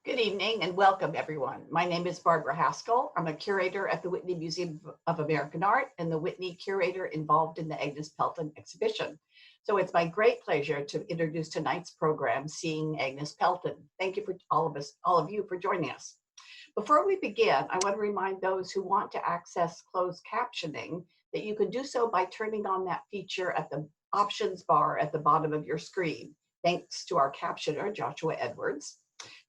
Good evening and welcome everyone. My name is Barbara Haskell. I'm a curator at the Whitney Museum of American Art and the Whitney curator involved in the Agnes Pelton exhibition. So it's my great pleasure to introduce tonight's program, Seeing Agnes Pelton. Thank you for all of you for joining us. Before we begin, I want to remind those who want to access closed captioning that you can do so by turning on that feature at the options bar at the bottom of your screen. Thanks to our captioner, Joshua Edwards.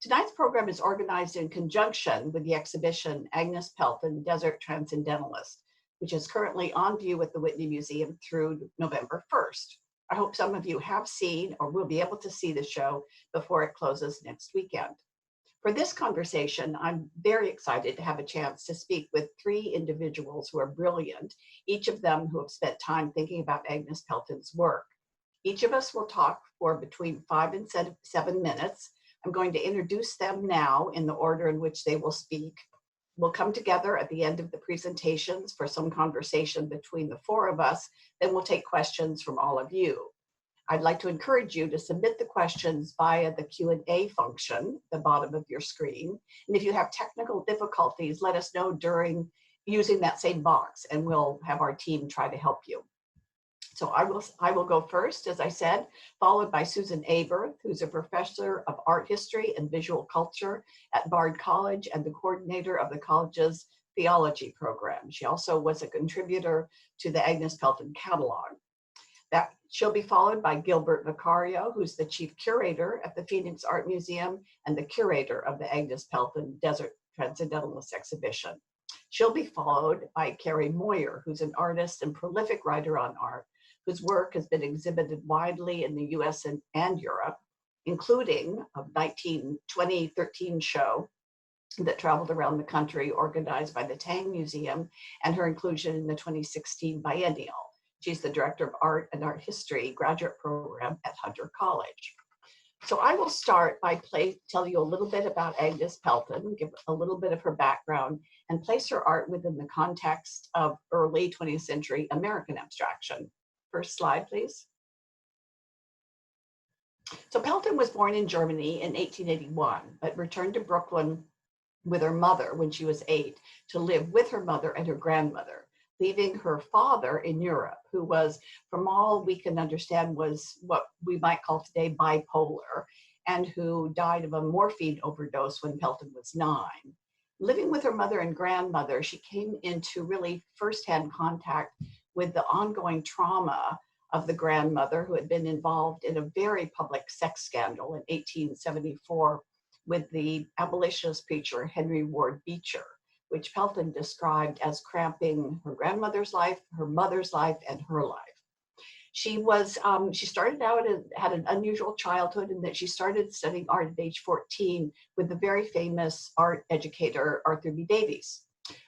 Tonight's program is organized in conjunction with the exhibition Agnes Pelton, Desert Transcendentalist, which is currently on view at the Whitney Museum through November 1st. I hope some of you have seen or will be able to see the show before it closes next weekend. For this conversation, I'm very excited to have a chance to speak with three individuals who are brilliant, each of them who have spent time thinking about Agnes Pelton's work. Each of us will talk for between 5 and 7 minutes. I'm going to introduce them now in the order in which they will speak. We'll come together at the end of the presentations for some conversation between the four of us, then we'll take questions from all of you. I'd like to encourage you to submit the questions via the Q&A function at the bottom of your screen. And if you have technical difficulties, let us know during using that same box and we'll have our team try to help you. So I will go first, as I said, followed by Susan Aberth, who's a professor of art history and visual culture at Bard College and the coordinator of the college's Theology program. She also was a contributor to the Agnes Pelton catalog. She'll be followed by Gilbert Vicario, who's the chief curator at the Phoenix Art Museum and the curator of the Agnes Pelton Desert Transcendentalist exhibition. She'll be followed by Carrie Moyer, who's an artist and prolific writer on art, whose work has been exhibited widely in the US and Europe, including a 2013 show that traveled around the country organized by the Tang Museum and her inclusion in the 2016 Biennial. She's the director of art and art history graduate program at Hunter College. So I will start by tell you a little bit about Agnes Pelton, give a little bit of her background, and place her art within the context of early 20th century American abstraction. First slide, please. So Pelton was born in Germany in 1881, but returned to Brooklyn with her mother when she was 8 to live with her mother and her grandmother, leaving her father in Europe, who was, from all we can understand, was what we might call today bipolar, and who died of a morphine overdose when Pelton was 9. Living with her mother and grandmother, she came into really firsthand contact with the ongoing trauma of the grandmother, who had been involved in a very public sex scandal in 1874 with the abolitionist preacher Henry Ward Beecher, which Pelton described as cramping her grandmother's life, her mother's life, and her life. She started out and had an unusual childhood in that she started studying art at age 14 with the very famous art educator, Arthur B. Davies,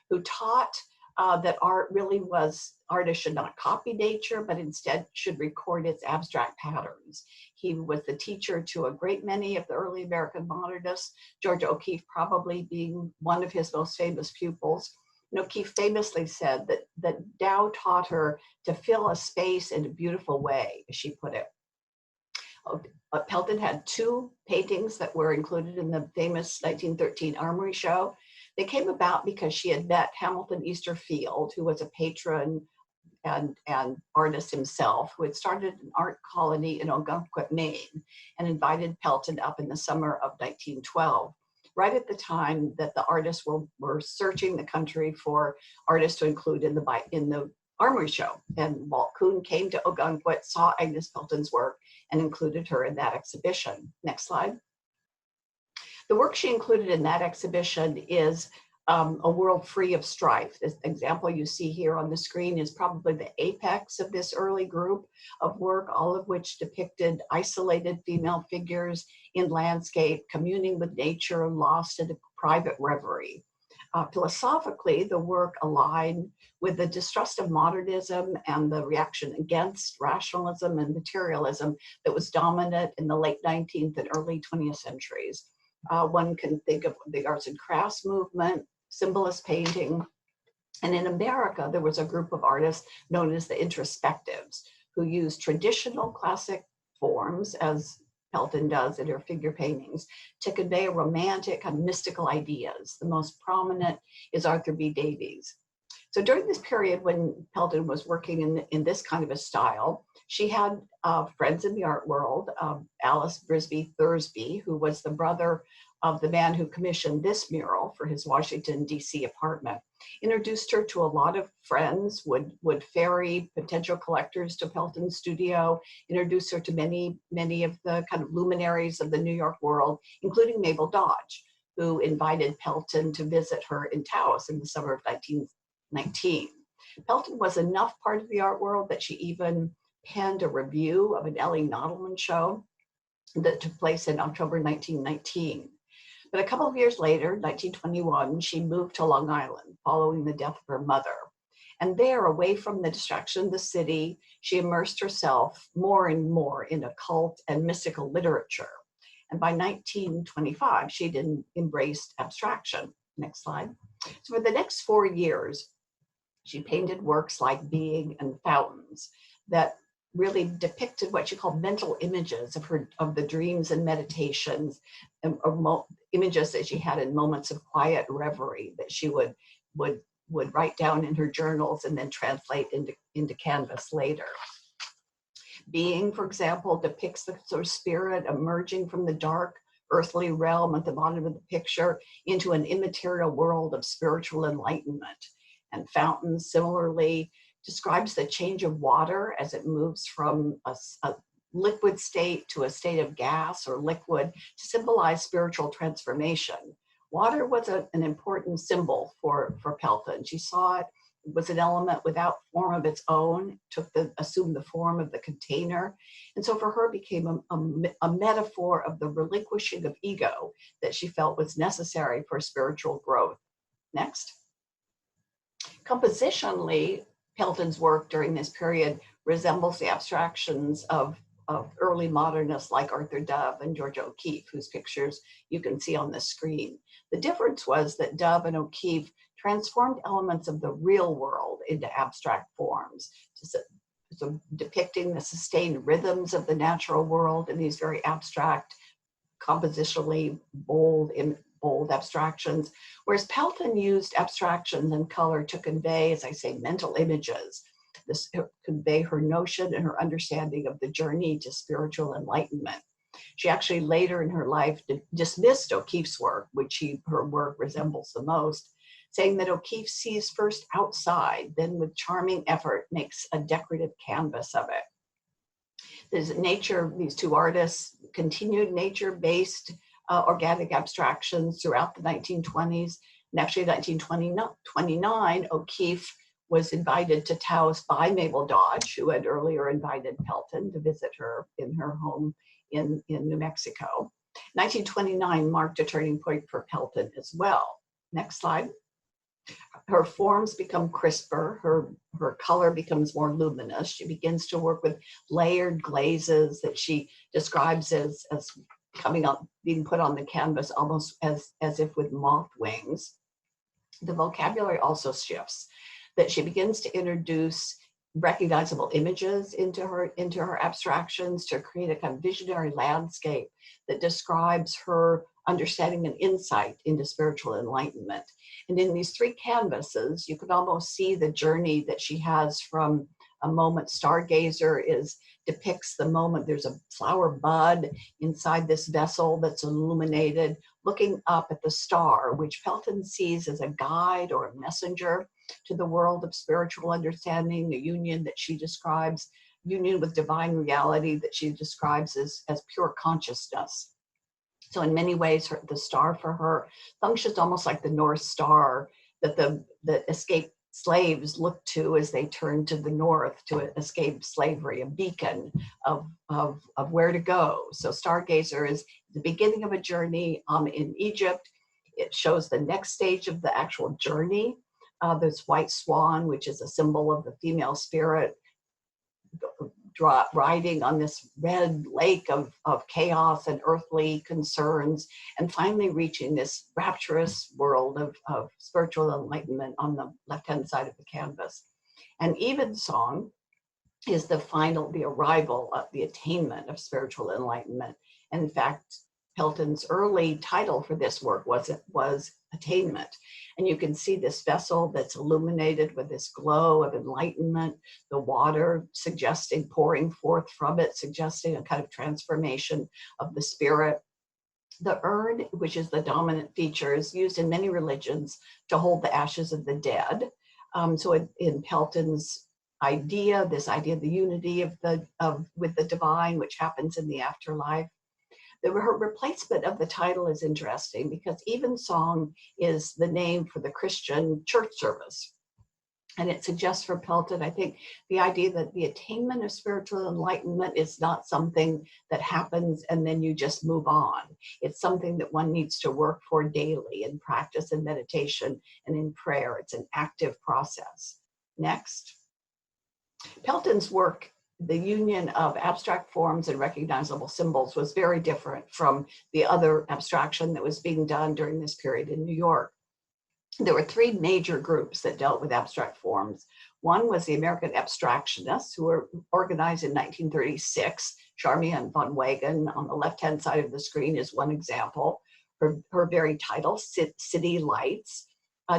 who taught that artists should not copy nature, but instead should record its abstract patterns. He was the teacher to a great many of the early American modernists, George O'Keeffe probably being one of his most famous pupils. And O'Keeffe famously said that Dow taught her to fill a space in a beautiful way, as she put it. Pelton had 2 paintings that were included in the famous 1913 Armory show. They came about because she had met Hamilton Easterfield, who was a patron and artist himself, who had started an art colony in Ogunquit, Maine, and invited Pelton up in the summer of 1912, right at the time that the artists were searching the country for artists to include in the Armory show. And Walt Coons came to Ogunquit, saw Agnes Pelton's work, and included her in that exhibition. Next slide. The work she included in that exhibition is A World Free of Strife. This example you see here on the screen is probably the apex of this early group of work, all of which depicted isolated female figures in landscape, communing with nature, lost in a private reverie. Philosophically, the work aligned with the distrust of modernism and the reaction against rationalism and materialism that was dominant in the late 19th and early 20th centuries. One can think of the arts and crafts movement, symbolist painting. And in America, there was a group of artists known as the introspectives, who used traditional classic forms as Pelton does in her figure paintings to convey romantic and mystical ideas. The most prominent is Arthur B. Davies. So during this period when Pelton was working in this kind of a style, she had friends in the art world. Alice Brisby Thursby, who was the brother of the man who commissioned this mural for his Washington, D.C. apartment, introduced her to a lot of friends, would ferry potential collectors to Pelton's studio, introduced her to many of the kind of luminaries of the New York world, including Mabel Dodge, who invited Pelton to visit her in Taos in the summer of 1919. Pelton was enough part of the art world that she even penned a review of an Ellie Nodelman show that took place in October 1919. But a couple of years later, 1921, she moved to Long Island following the death of her mother. And there, away from the distraction of the city, she immersed herself more and more in occult and mystical literature. And by 1925, she'd embraced abstraction. Next slide. So for the next 4 years, she painted works like Being and Fountains that really depicted what she called mental images of the dreams and meditations, and images that she had in moments of quiet reverie that she would write down in her journals and then translate into canvas later. Being, for example, depicts the sort of spirit emerging from the dark earthly realm at the bottom of the picture into an immaterial world of spiritual enlightenment. And Fountains similarly describes the change of water as it moves from a liquid state to a state of gas or liquid to symbolize spiritual transformation. Water was an important symbol for Pelton. She saw it was an element without form of its own, assumed the form of the container. And so for her became a metaphor of the relinquishing of ego that she felt was necessary for spiritual growth. Next. Compositionally, Pelton's work during this period resembles the abstractions of early modernists like Arthur Dove and Georgia O'Keeffe, whose pictures you can see on the screen. The difference was that Dove and O'Keeffe transformed elements of the real world into abstract forms, so depicting the sustained rhythms of the natural world in these very abstract, compositionally bold abstractions, whereas Pelton used abstractions and color to convey, as I say, mental images, convey her notion and her understanding of the journey to spiritual enlightenment. She actually later in her life dismissed O'Keeffe's work, which her work resembles the most, saying that O'Keeffe sees first outside, then with charming effort makes a decorative canvas of it. These two artists continued nature-based organic abstractions throughout the 1920s. And actually, in 1929, O'Keeffe was invited to Taos by Mabel Dodge, who had earlier invited Pelton to visit her in her home in New Mexico. 1929 marked a turning point for Pelton as well. Next slide. Her forms become crisper, her color becomes more luminous. She begins to work with layered glazes that she describes as coming up, being put on the canvas almost as if with moth wings. The vocabulary also shifts, that she begins to introduce recognizable images into her abstractions to create a kind of visionary landscape that describes her understanding and insight into spiritual enlightenment. And in these three canvases, you can almost see the journey that she has from a moment. Stargazer depicts the moment. There's a flower bud inside this vessel that's illuminated, looking up at the star, which Pelton sees as a guide or a messenger to the world of spiritual understanding, the union that she describes, union with divine reality that she describes as pure consciousness. So in many ways, the star for her functions almost like the North Star that the escaped slaves looked to as they turned to the north to escape slavery, a beacon of where to go. So Stargazer is the beginning of a journey in Egypt. It shows the next stage of the actual journey. There's White Swan, which is a symbol of the female spirit, riding on this red lake of chaos and earthly concerns, and finally reaching this rapturous world of spiritual enlightenment on the left-hand side of the canvas. And Evensong is the arrival of the attainment of spiritual enlightenment. And in fact, Pelton's early title for this work was Attainment. And you can see this vessel that's illuminated with this glow of enlightenment, the water suggesting pouring forth from it, suggesting a kind of transformation of the spirit. The urn, which is the dominant feature, is used in many religions to hold the ashes of the dead. So in Pelton's idea, this idea of the unity with the divine, which happens in the afterlife, her replacement of the title is interesting because evensong is the name for the Christian church service. And it suggests for Pelton, I think, the idea that the attainment of spiritual enlightenment is not something that happens and then you just move on. It's something that one needs to work for daily in practice and meditation and in prayer. It's an active process. Next. Pelton's work, the union of abstract forms and recognizable symbols, was very different from the other abstraction that was being done during this period in New York. There were three major groups that dealt with abstract forms. One was the American Abstractionists, who were organized in 1936. Charmian von Wegen on the left-hand side of the screen is one example. Her very title, City Lights,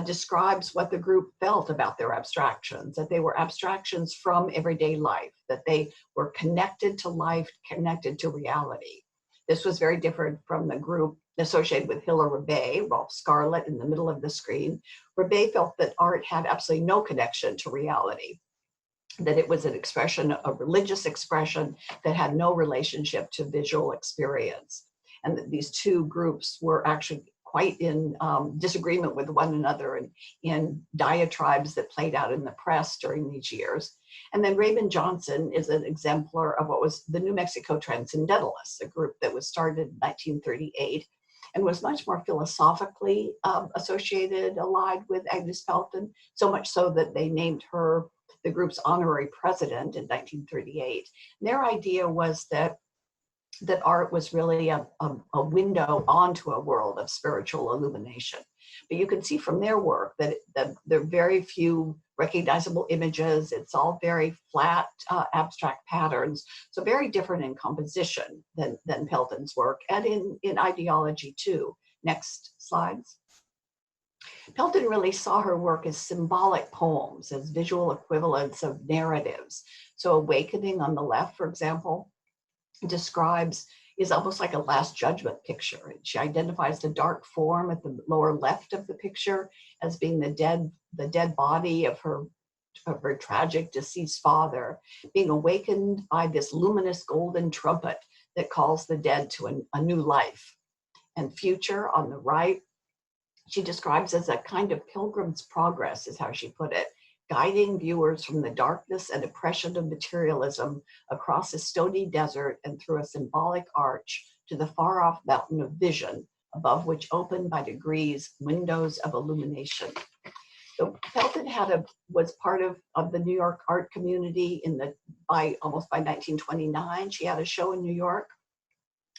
describes what the group felt about their abstractions, that they were abstractions from everyday life, that they were connected to life, connected to reality. This was very different from the group associated with Hilaire Rebet, Rolf Scarlett in the middle of the screen. Rebet felt that art had absolutely no connection to reality, that it was an expression, a religious expression that had no relationship to visual experience. And that these two groups were actually quite in disagreement with one another and in diatribes that played out in the press during these years. And then Raymond Johnson is an exemplar of what was the New Mexico Transcendentalists, a group that was started in 1938 and was much more philosophically associated, allied with Agnes Pelton, so much so that they named her the group's honorary president in 1938. And their idea was that art was really a window onto a world of spiritual illumination. But you can see from their work that there are very few recognizable images. It's all very flat, abstract patterns. So very different in composition than Pelton's work, and in ideology too. Next slides. Pelton really saw her work as symbolic poems, as visual equivalents of narratives. So Awakening on the left, for example, is almost like a Last Judgment picture. She identifies the dark form at the lower left of the picture as being the dead body of her tragic deceased father, being awakened by this luminous golden trumpet that calls the dead to a new life. And Future on the right, she describes as a kind of pilgrim's progress, is how she put it, guiding viewers from the darkness and oppression of materialism across a stony desert and through a symbolic arch to the far-off mountain of vision, above which open by degrees windows of illumination. So Pelton was part of the New York art community almost by 1929. She had a show in New York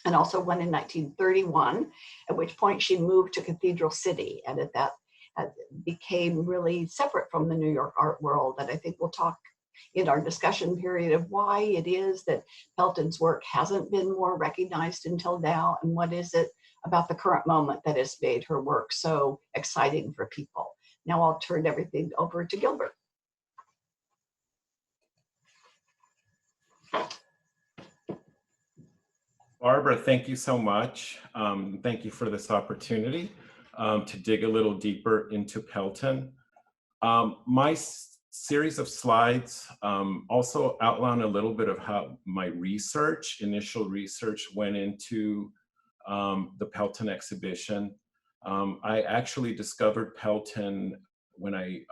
and also one in 1931, at which point she moved to Cathedral City, and at that became really separate from the New York art world. And I think we'll talk in our discussion period of why it is that Pelton's work hasn't been more recognized until now, and what is it about the current moment that has made her work so exciting for people. Now I'll turn everything over to Gilbert. Barbara, thank you so much. Thank you for this opportunity to dig a little deeper into Pelton. My series of slides also outline a little bit of how my initial research went into the Pelton exhibition. I actually discovered Pelton when I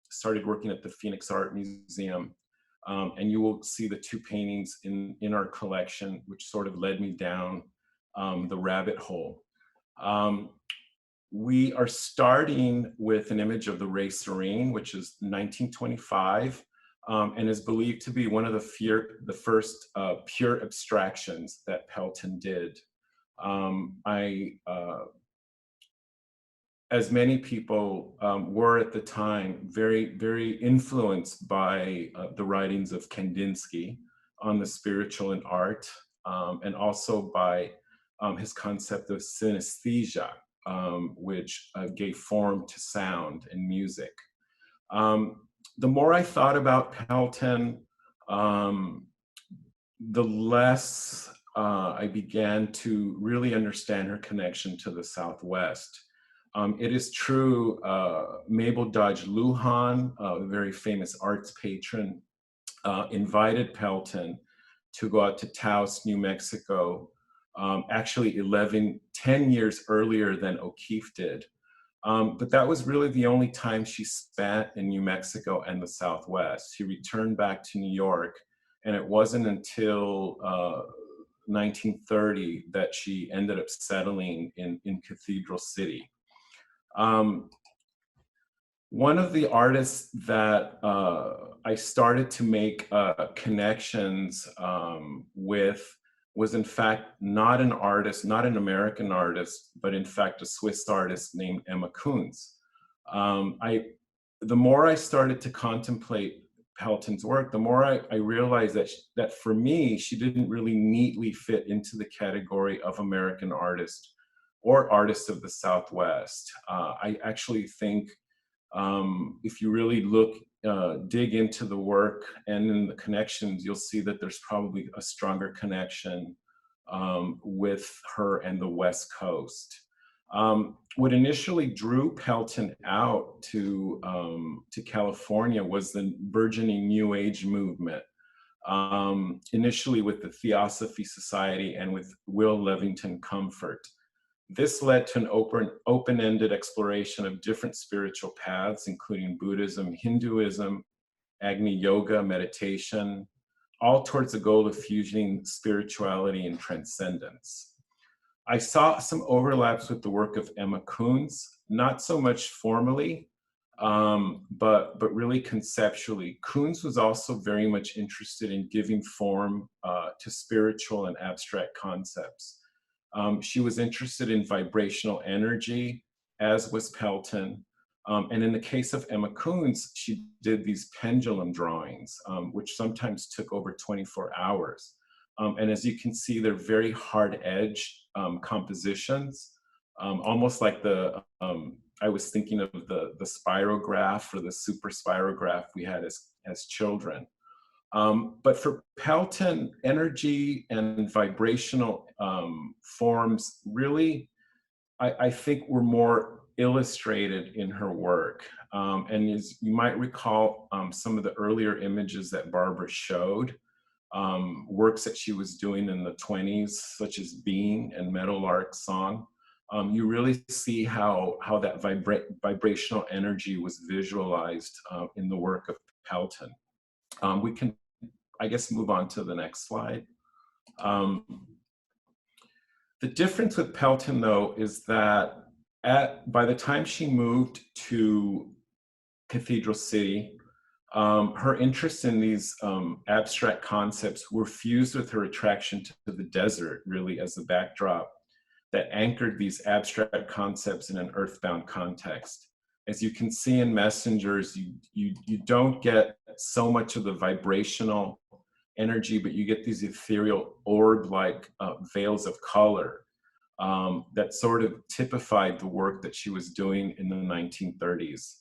started working at the Phoenix Art Museum. And you will see the two paintings in our collection, which sort of led me down the rabbit hole. We are starting with an image of the Ray Serene, which is 1925, and is believed to be one of the first pure abstractions that Pelton did. As many people were at the time, very, very influenced by the writings of Kandinsky on the spiritual and art. and also by his concept of synesthesia, which gave form to sound and music. The more I thought about Pelton, the less I began to really understand her connection to the Southwest. It is true, Mabel Dodge Lujan, a very famous arts patron, invited Pelton to go out to Taos, New Mexico, actually 10 years earlier than O'Keeffe did. But that was really the only time she spent in New Mexico and the Southwest. She returned back to New York, and it wasn't until 1930 that she ended up settling in Cathedral City. One of the artists that I started to make connections with was in fact not an artist, not an American artist, but in fact a Swiss artist named Emma Coons. The more I started to contemplate Pelton's work, the more I realized that for me, she didn't really neatly fit into the category of American artist or artist of the Southwest. I actually think if you really dig into the work and in the connections, you'll see that there's probably a stronger connection with her and the West Coast. What initially drew Pelton out to California was the burgeoning New Age movement, initially with the Theosophy Society and with Will Levington Comfort. This led to an open-ended exploration of different spiritual paths, including Buddhism, Hinduism, Agni Yoga, meditation, all towards the goal of fusing spirituality and transcendence. I saw some overlaps with the work of Emma Coons, not so much formally, but really conceptually. Coons was also very much interested in giving form to spiritual and abstract concepts. She was interested in vibrational energy, as was Pelton. And in the case of Emma Coons, she did these pendulum drawings, which sometimes took over 24 hours. And as you can see, they're very hard-edged compositions, almost like I was thinking of the spirograph or the super spirograph we had as children. But for Pelton, energy and vibrational forms really, I think, were more illustrated in her work. And as you might recall, some of the earlier images that Barbara showed, works that she was doing in the 20s, such as Being and Meadowlark Song, you really see how that vibrational energy was visualized in the work of Pelton. We can, I guess, move on to the next slide. The difference with Pelton, though, is that by the time she moved to Cathedral City, her interest in these abstract concepts were fused with her attraction to the desert, really, as the backdrop that anchored these abstract concepts in an earthbound context. As you can see in Messengers, you don't get so much of the vibrational energy, but you get these ethereal orb-like veils of color that sort of typified the work that she was doing in the 1930s.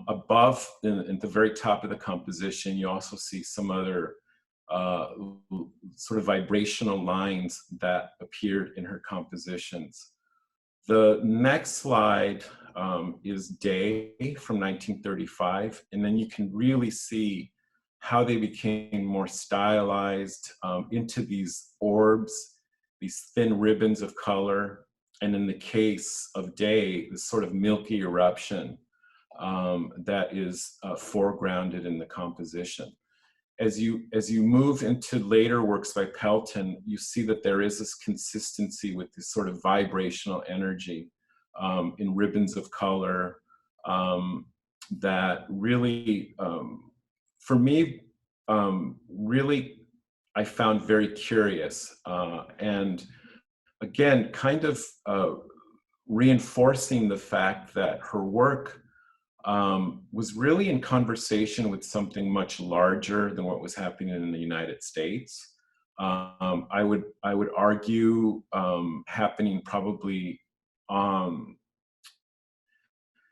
Above, in the very top of the composition, you also see some other sort of vibrational lines that appeared in her compositions. The next slide is Day from 1935, and then you can really see how they became more stylized into these orbs, these thin ribbons of color, and in the case of Day, this sort of milky eruption that is foregrounded in the composition. As you move into later works by Pelton, you see that there is this consistency with this sort of vibrational energy in ribbons of color that really, for me, really I found very curious. And again, kind of reinforcing the fact that her work was really in conversation with something much larger than what was happening in the United States. I would argue happening probably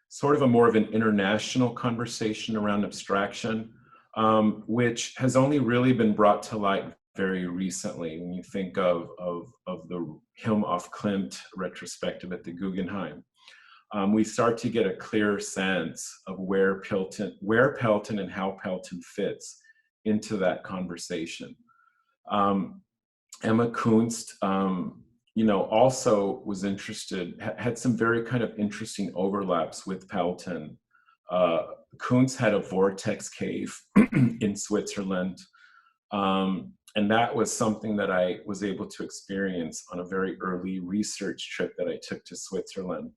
sort of a more of an international conversation around abstraction, which has only really been brought to light very recently. When you think of the Hilm auf Klimt retrospective at the Guggenheim, we start to get a clear sense of where Pelton and how Pelton fits into that conversation. Emma Kunst, also was interested, had some very kind of interesting overlaps with Pelton. Coons had a vortex cave in Switzerland, and that was something that I was able to experience on a very early research trip that I took to Switzerland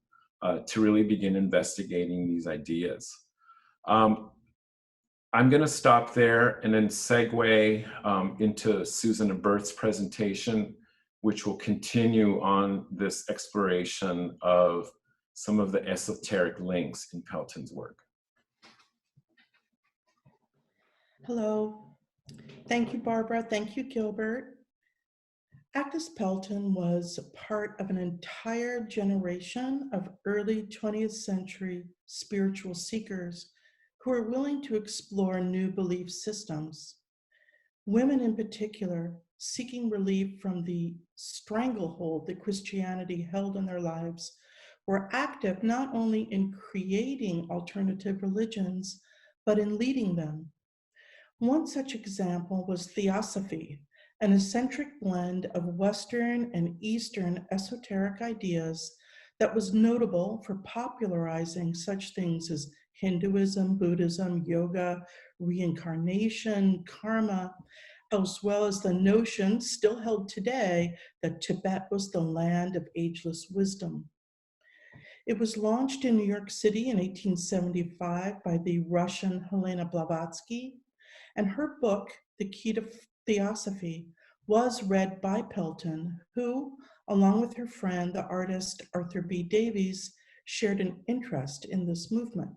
to really begin investigating these ideas. I'm going to stop there and then segue into Susan Aberth's presentation, which will continue on this exploration of some of the esoteric links in Pelton's work. Hello. Thank you, Barbara. Thank you, Gilbert. Agnes Pelton was part of an entire generation of early 20th century spiritual seekers who are willing to explore new belief systems. Women in particular, seeking relief from the stranglehold that Christianity held on their lives, were active not only in creating alternative religions, but in leading them. One such example was Theosophy, an eccentric blend of Western and Eastern esoteric ideas that was notable for popularizing such things as Hinduism, Buddhism, yoga, reincarnation, karma, as well as the notion, still held today, that Tibet was the land of ageless wisdom. It was launched in New York City in 1875 by the Russian Helena Blavatsky, and her book, The Key to Theosophy, was read by Pelton, who, along with her friend, the artist Arthur B. Davies, shared an interest in this movement.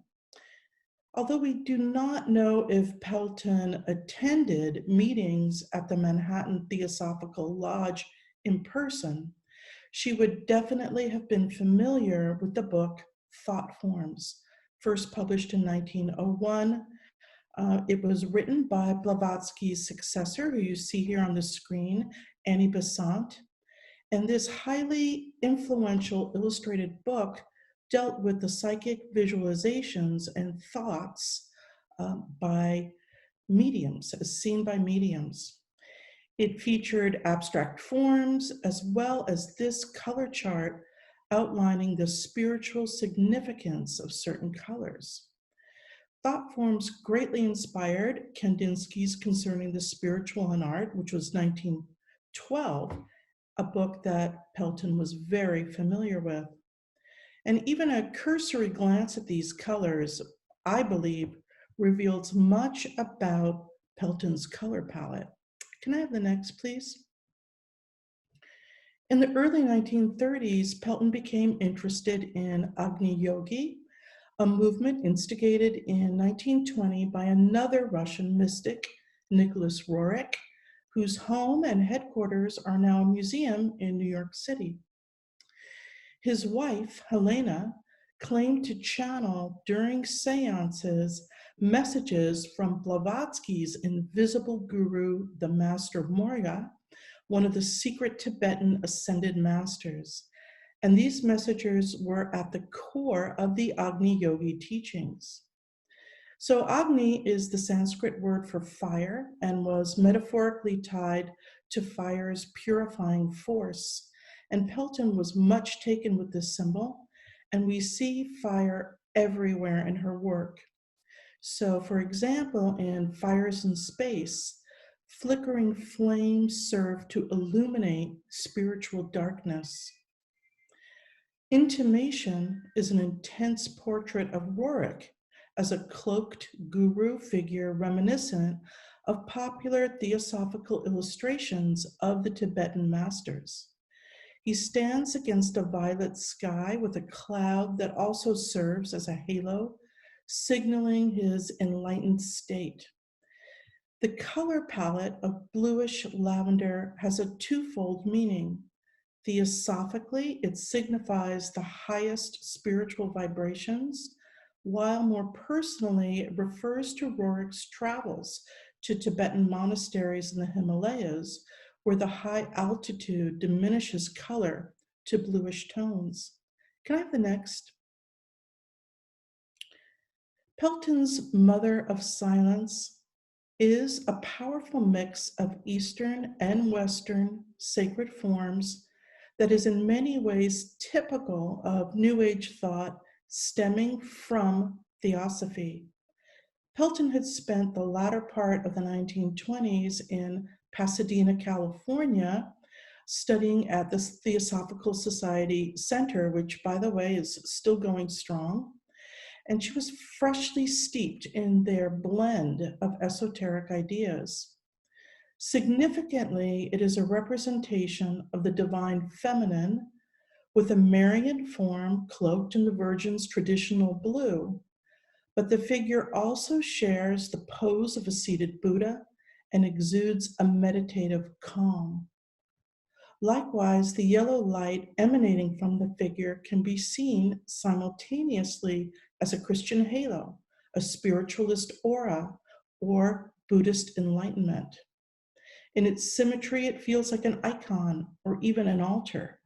Although we do not know if Pelton attended meetings at the Manhattan Theosophical Lodge in person, she would definitely have been familiar with the book Thought Forms, first published in 1901. It was written by Blavatsky's successor, who you see here on the screen, Annie Besant. And this highly influential illustrated book dealt with the psychic visualizations and thoughts by mediums, as seen by mediums. It featured abstract forms as well as this color chart outlining the spiritual significance of certain colors. Thought Forms greatly inspired Kandinsky's Concerning the Spiritual in Art, which was 1912, a book that Pelton was very familiar with. And even a cursory glance at these colors, I believe, reveals much about Pelton's color palette. Can I have the next, please? In the early 1930s, Pelton became interested in Agni Yogi, a movement instigated in 1920 by another Russian mystic, Nicholas Roerich, whose home and headquarters are now a museum in New York City. His wife, Helena, claimed to channel during seances messages from Blavatsky's invisible guru, the Master Morya, one of the secret Tibetan ascended masters. And these messages were at the core of the Agni Yogi teachings. So Agni is the Sanskrit word for fire and was metaphorically tied to fire's purifying force. And Pelton was much taken with this symbol, and we see fire everywhere in her work. So for example, in Fires in Space, flickering flames serve to illuminate spiritual darkness. Intimation is an intense portrait of Roerich as a cloaked guru figure reminiscent of popular theosophical illustrations of the Tibetan masters. He stands against a violet sky with a cloud that also serves as a halo, signaling his enlightened state. The color palette of bluish lavender has a twofold meaning. Theosophically, it signifies the highest spiritual vibrations, while more personally, it refers to Rorik's travels to Tibetan monasteries in the Himalayas, where the high altitude diminishes color to bluish tones. Can I have the next? Pelton's Mother of Silence is a powerful mix of Eastern and Western sacred forms that is in many ways typical of New Age thought stemming from Theosophy. Pelton had spent the latter part of the 1920s in Pasadena, California, studying at the Theosophical Society Center, which, by the way, is still going strong. And she was freshly steeped in their blend of esoteric ideas. Significantly, it is a representation of the divine feminine with a Marian form cloaked in the Virgin's traditional blue, but the figure also shares the pose of a seated Buddha and exudes a meditative calm. Likewise, the yellow light emanating from the figure can be seen simultaneously as a Christian halo, a spiritualist aura, or Buddhist enlightenment. In its symmetry, it feels like an icon or even an altar.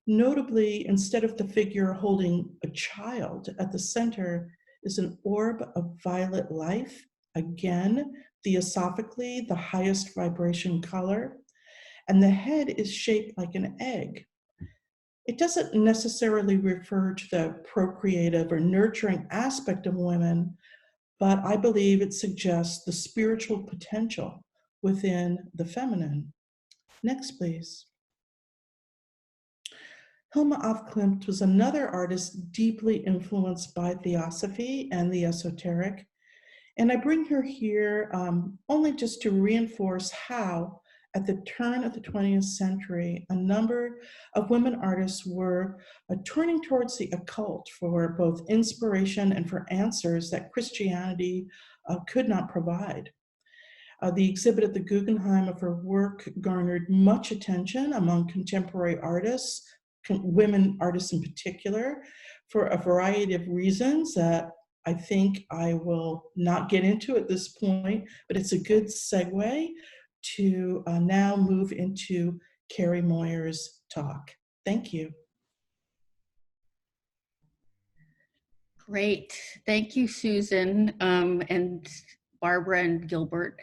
Notably, instead of the figure holding a child at the center is an orb of violet life, again, theosophically, the highest vibration color, and the head is shaped like an egg. It doesn't necessarily refer to the procreative or nurturing aspect of women, but I believe it suggests the spiritual potential within the feminine. Next, please. Hilma af Klint was another artist deeply influenced by Theosophy and the esoteric, and I bring her here only just to reinforce how, at the turn of the 20th century, a number of women artists were turning towards the occult for both inspiration and for answers that Christianity could not provide. The exhibit at the Guggenheim of her work garnered much attention among contemporary artists, women artists in particular, for a variety of reasons that I think I will not get into at this point, but it's a good segue to now move into Carrie Moyer's talk. Thank you. Great. Thank you, Susan, and Barbara and Gilbert.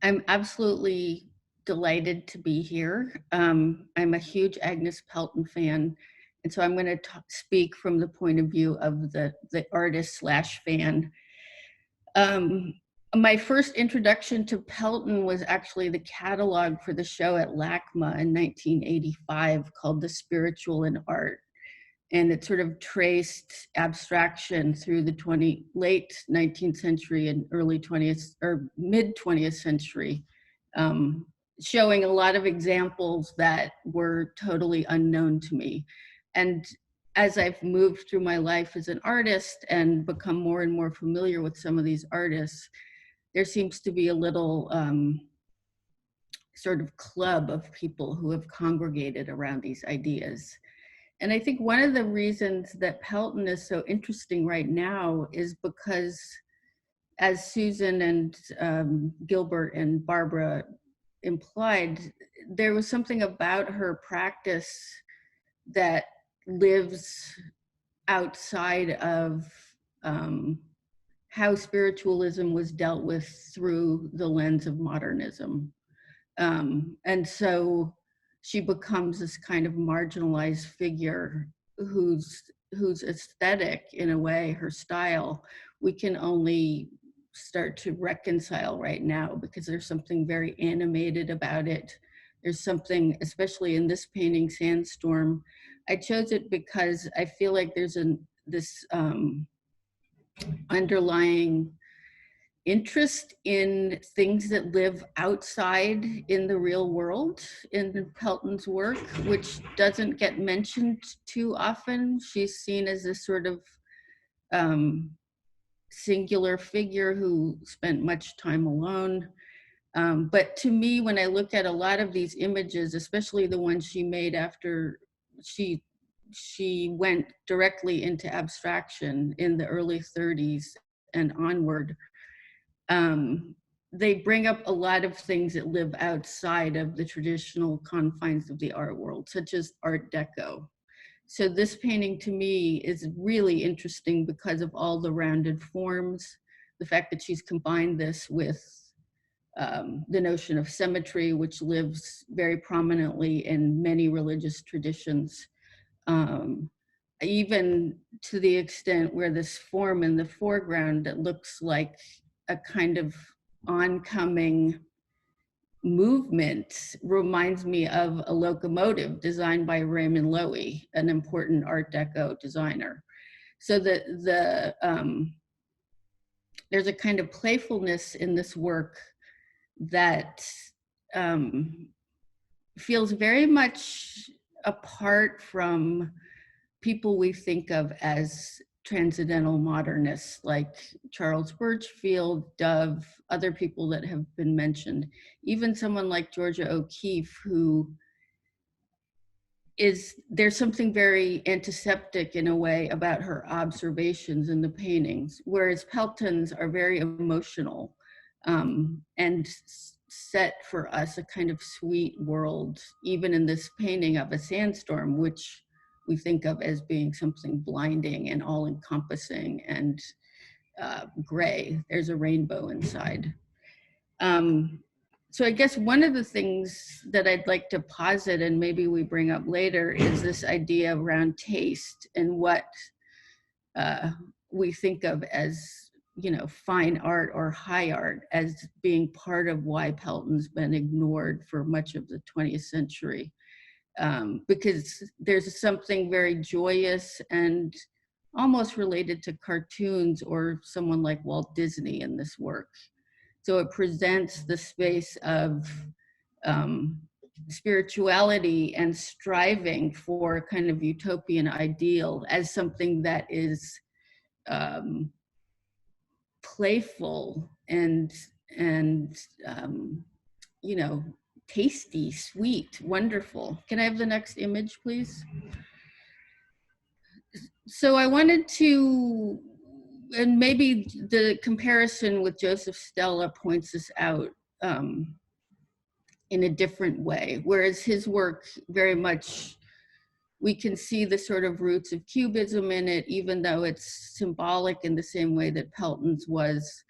I'm absolutely delighted to be here. I'm a huge Agnes Pelton fan, and so I'm going to speak from the point of view of the artist/fan. My first introduction to Pelton was actually the catalog for the show at LACMA in 1985 called The Spiritual in Art. And it sort of traced abstraction through the late 19th century and early 20th or mid 20th century, showing a lot of examples that were totally unknown to me. And as I've moved through my life as an artist and become more and more familiar with some of these artists, there seems to be a little sort of club of people who have congregated around these ideas. And I think one of the reasons that Pelton is so interesting right now is because, as Susan and Gilbert and Barbara implied, there was something about her practice that lives outside of how spiritualism was dealt with through the lens of modernism. And so she becomes this kind of marginalized figure whose aesthetic, in a way, her style, we can only start to reconcile right now because there's something very animated about it. There's something, especially in this painting, Sandstorm. I chose it because I feel like there's this underlying interest in things that live outside in the real world in Pelton's work, which doesn't get mentioned too often. She's seen as this sort of singular figure who spent much time alone. But to me, when I look at a lot of these images, especially the ones she made after she went directly into abstraction in the early 30s and onward, they bring up a lot of things that live outside of the traditional confines of the art world, such as Art Deco. So this painting to me is really interesting because of all the rounded forms, the fact that she's combined this with the notion of symmetry, which lives very prominently in many religious traditions, even to the extent where this form in the foreground that looks like a kind of oncoming movement reminds me of a locomotive designed by Raymond Loewy, an important Art Deco designer. So there's a kind of playfulness in this work that feels very much apart from people we think of as transcendental modernists like Charles Birchfield, Dove, other people that have been mentioned, even someone like Georgia O'Keeffe, who there's something very antiseptic in a way about her observations in the paintings, whereas Pelton's are very emotional and set for us a kind of sweet world, even in this painting of a sandstorm, which we think of as being something blinding and all-encompassing and gray. There's a rainbow inside. So I guess one of the things that I'd like to posit, and maybe we bring up later, is this idea around taste and what we think of as, fine art or high art as being part of why Pelton's been ignored for much of the 20th century. Because there's something very joyous and almost related to cartoons or someone like Walt Disney in this work. So it presents the space of spirituality and striving for a kind of utopian ideal as something that is playful and tasty, sweet, wonderful. Can I have the next image, please? So I wanted to, and maybe the comparison with Joseph Stella points this out in a different way, whereas his work very much, we can see the sort of roots of Cubism in it, even though it's symbolic in the same way that Pelton's was.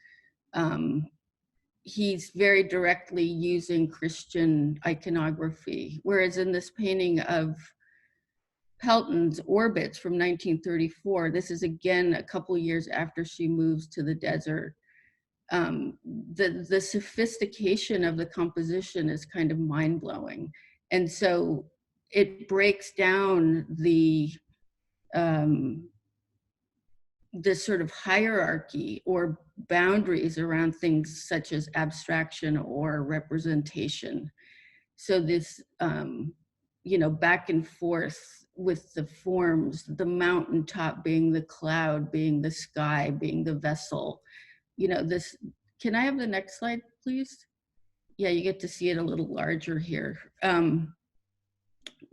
He's very directly using Christian iconography, whereas in this painting of Pelton's Orbits from 1934, this is again a couple years after she moves to the desert. The sophistication of the composition is kind of mind-blowing. And so it breaks down the sort of hierarchy or boundaries around things such as abstraction or representation. So this, back and forth with the forms, the mountaintop being the cloud, being the sky, being the vessel. This, can I have the next slide, please? Yeah, you get to see it a little larger here.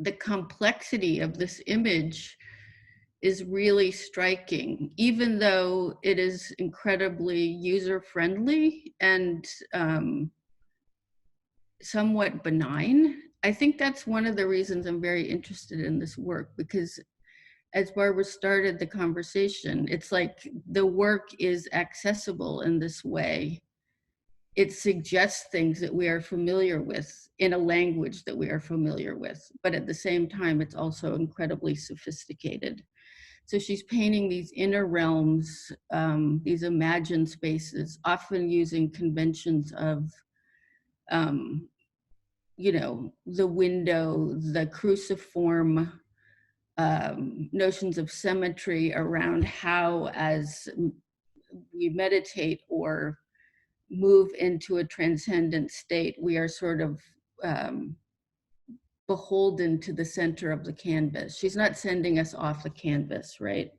The complexity of this image is really striking, even though it is incredibly user-friendly and somewhat benign. I think that's one of the reasons I'm very interested in this work, because as Barbara started the conversation, it's like the work is accessible in this way. It suggests things that we are familiar with in a language that we are familiar with, but at the same time, it's also incredibly sophisticated. So she's painting these inner realms, these imagined spaces, often using conventions of, the window, the cruciform, notions of symmetry around how, as we meditate or move into a transcendent state, we are sort of beholden to the center of the canvas. She's not sending us off the canvas, right?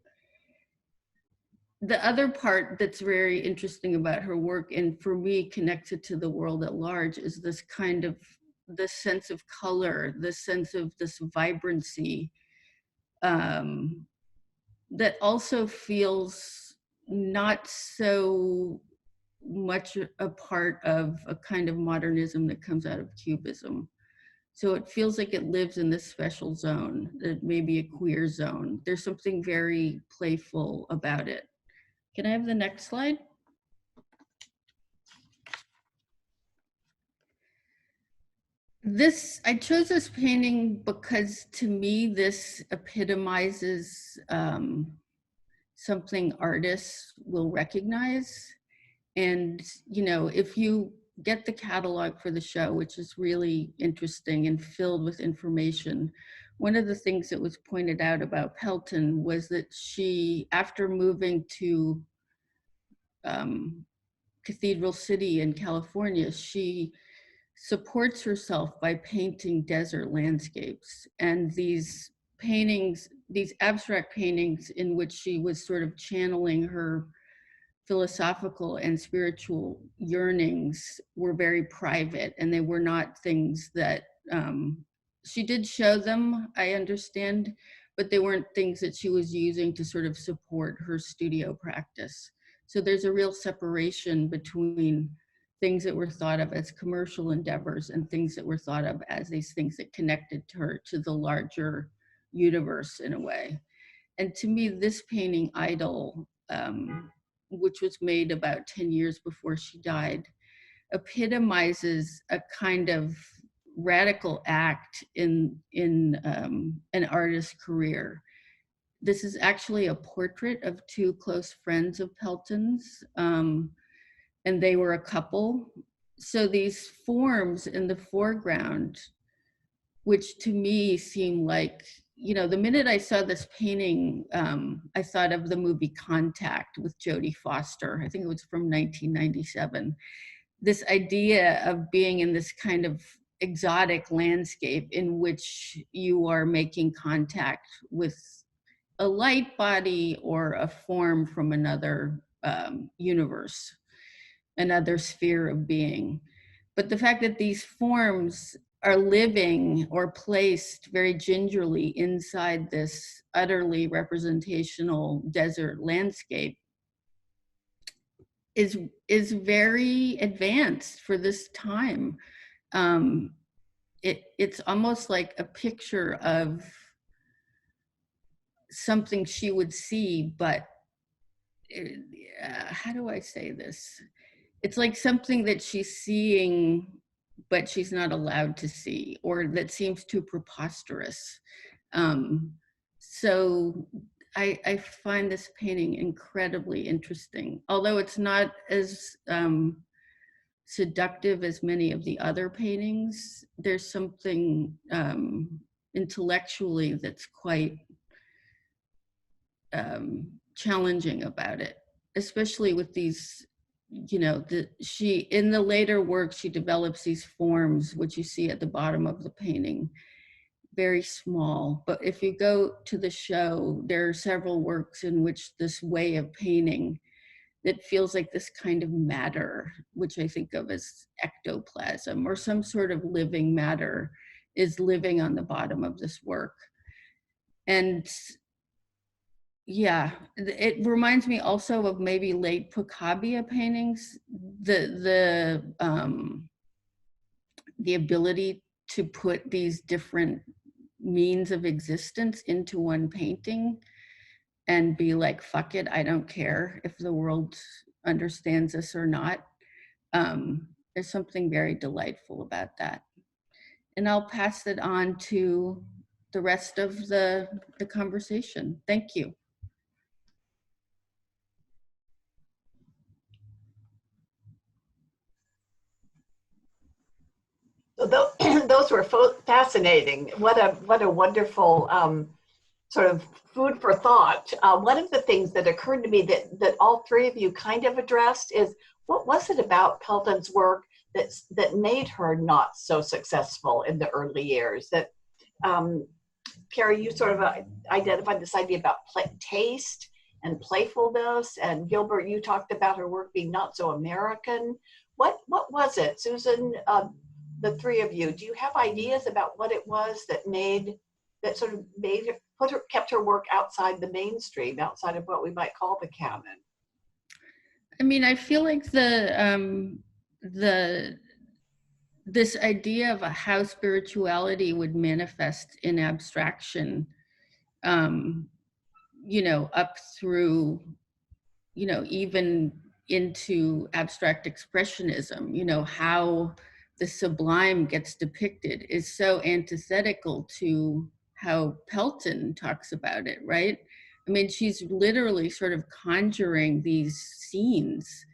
the other part that's very interesting about her work, and for me connected to the world at large, is this kind of, the sense of color, the sense of this vibrancy, that also feels not so much a part of a kind of modernism that comes out of Cubism. So it feels like it lives in this special zone, that maybe a queer zone. There's something very playful about it. Can I have the next slide? I chose this painting because to me, this epitomizes something artists will recognize. And, you know, if you get the catalog for the show, which is really interesting and filled with information, one of the things that was pointed out about Pelton was that she, after moving to Cathedral City in California, she supports herself by painting desert landscapes. And these paintings, these abstract paintings in which she was sort of channeling her philosophical and spiritual yearnings, were very private, and they were not things that she did show them, I understand, but they weren't things that she was using to sort of support her studio practice. So there's a real separation between things that were thought of as commercial endeavors and things that were thought of as these things that connected her to the larger universe in a way. And to me, this painting, Idol, which was made about 10 years before she died, epitomizes a kind of radical act in an artist's career. This is actually a portrait of two close friends of Pelton's, and they were a couple. So these forms in the foreground, which to me seem like, you know, the minute I saw this painting, I thought of the movie Contact with Jodie Foster. I think it was from 1997. This idea of being in this kind of exotic landscape in which you are making contact with a light body or a form from another universe, another sphere of being. But the fact that these forms are living or placed very gingerly inside this utterly representational desert landscape is very advanced for this time. It's almost like a picture of something she would see, but how do I say this? It's like something that she's seeing, but she's not allowed to see, or that seems too preposterous. So I find this painting incredibly interesting, although it's not as seductive as many of the other paintings. There's something intellectually that's quite challenging about it, especially with these, you know, she, in the later work, she develops these forms, which you see at the bottom of the painting, very small. But if you go to the show, there are several works in which this way of painting that feels like this kind of matter, which I think of as ectoplasm or some sort of living matter, is living on the bottom of this work. And yeah, it reminds me also of maybe late Pocabia paintings, the ability to put these different means of existence into one painting and be like, fuck it, I don't care if the world understands this or not. There's something very delightful about that. And I'll pass it on to the rest of the conversation. Thank you. So those were fascinating. What a wonderful sort of food for thought. One of the things that occurred to me that all three of you kind of addressed is, what was it about Pelton's work that made her not so successful in the early years? That Carrie, you sort of identified this idea about taste and playfulness. And Gilbert, you talked about her work being not so American. What was it, Susan? The three of you, do you have ideas about what it was that kept her work outside the mainstream, outside of what we might call the canon? I mean, I feel like this idea of how spirituality would manifest in abstraction, up through, even into abstract expressionism, how the sublime gets depicted is so antithetical to how Pelton talks about it, right? I mean, she's literally sort of conjuring these scenes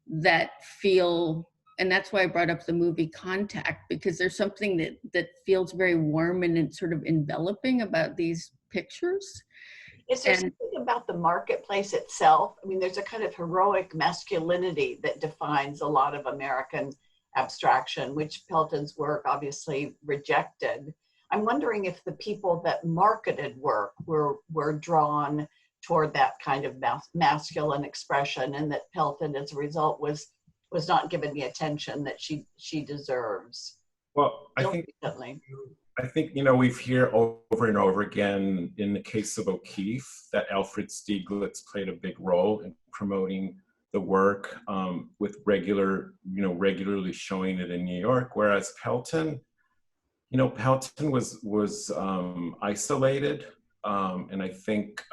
that feel, and that's why I brought up the movie Contact, because there's something that feels very warm and sort of enveloping about these pictures. Is there something about the marketplace itself? I mean, there's a kind of heroic masculinity that defines a lot of American abstraction, which Pelton's work obviously rejected. I'm wondering if the people that marketed work were drawn toward that kind of masculine expression, and that Pelton, as a result, was not given the attention that she deserves. Well, I think we've heard over and over again in the case of O'Keeffe that Alfred Stieglitz played a big role in promoting the work, with regularly showing it in New York, whereas Pelton was isolated, and I think